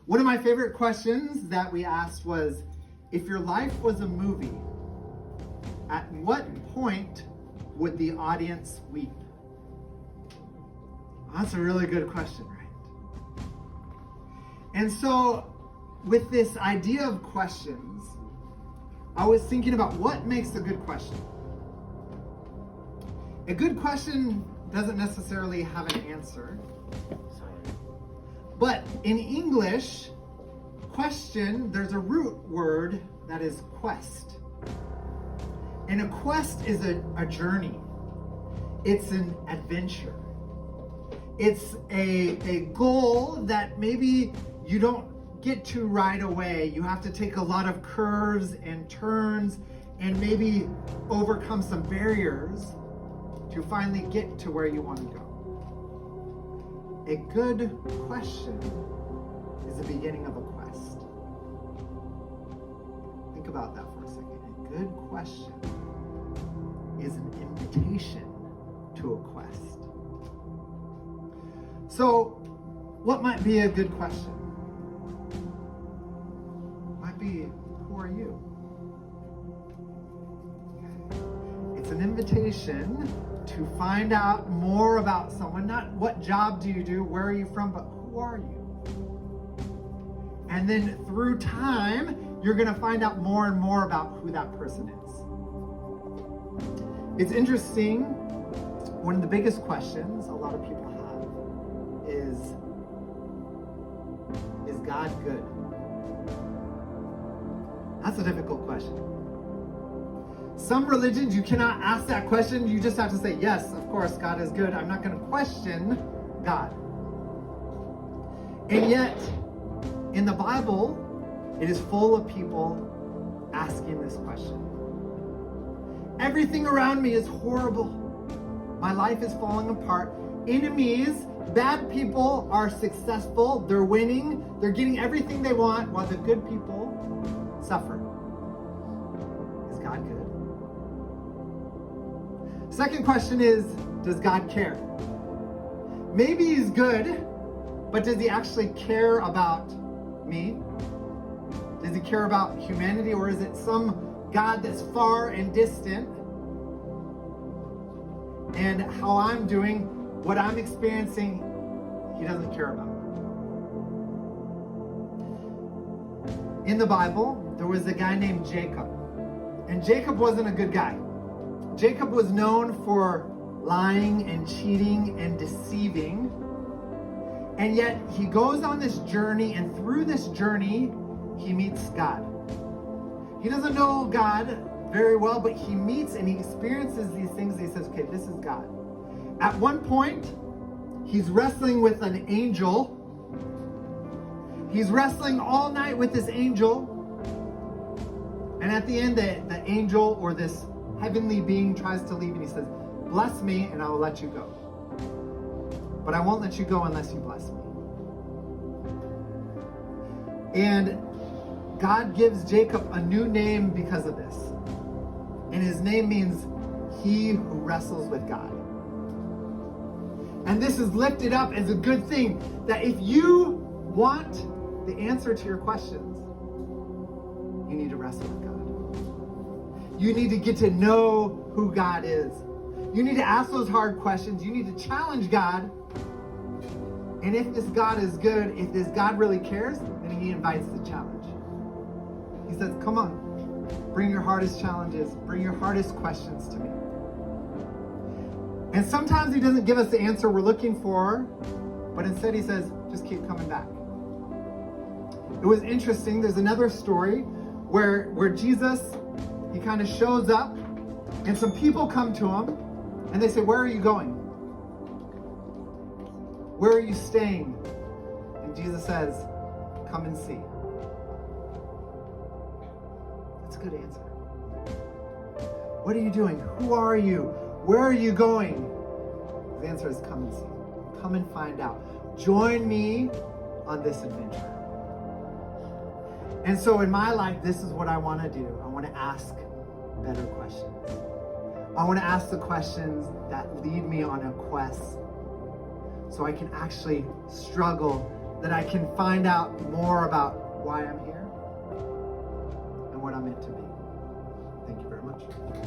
One of my favorite questions that we asked was, if your life was a movie, at what point would the audience weep? That's a really good question, right? And so, with this idea of questions, I was thinking about what makes a good question. A good question doesn't necessarily have an answer. But in English, question, there's a root word that is quest. And a quest is a journey. It's an adventure. It's a goal that maybe you don't get to right away. You have to take a lot of curves and turns and maybe overcome some barriers to finally get to where you want to go. A good question is the beginning of a quest. Think about that for a second. A good question is an invitation to a quest. So, what might be a good question? Might be, who are you? It's an invitation to find out more about someone, not what job do you do, where are you from, but who are you? And then through time, you're going to find out more and more about who that person is. It's interesting, one of the biggest questions a lot of people have is God good? That's a difficult question. Some religions, you cannot ask that question. You just have to say, yes, of course, God is good. I'm not going to question God. And yet, in the Bible, it is full of people asking this question. Everything around me is horrible. My life is falling apart. Enemies, bad people are successful. They're winning. They're getting everything they want, while the good people suffer. Is God good? Second question is, does God care? Maybe he's good, but does he actually care about me? Does he care about humanity, or is it some God that's far and distant? And how I'm doing, what I'm experiencing, he doesn't care about. In the Bible, there was a guy named Jacob. And Jacob wasn't a good guy. Jacob was known for lying and cheating and deceiving. And yet he goes on this journey, and through this journey, he meets God. He doesn't know God very well, but he meets and he experiences these things. And he says, okay, this is God. At one point, he's wrestling with an angel. He's wrestling all night with this angel. And at the end, the angel, or this heavenly being, tries to leave, and he says, bless me and I will let you go. But I won't let you go unless you bless me. And God gives Jacob a new name because of this. And his name means he who wrestles with God. And this is lifted up as a good thing, that if you want the answer to your questions, you need to wrestle with God. You need to get to know who God is. You need to ask those hard questions. You need to challenge God. And if this God is good, if this God really cares, then he invites the challenge. He says, come on, bring your hardest challenges, bring your hardest questions to me. And sometimes he doesn't give us the answer we're looking for, but instead he says, just keep coming back. It was interesting, there's another story where Jesus, he kind of shows up, and some people come to him, and they say, where are you going? Where are you staying? And Jesus says, come and see. That's a good answer. What are you doing? Who are you? Where are you going? The answer is come and see. Come and find out. Join me on this adventure. And so in my life, this is what I want to do. I want to ask better questions. I want to ask the questions that lead me on a quest, so I can actually struggle that I can find out more about why I'm here and what I'm meant to be. Thank you very much.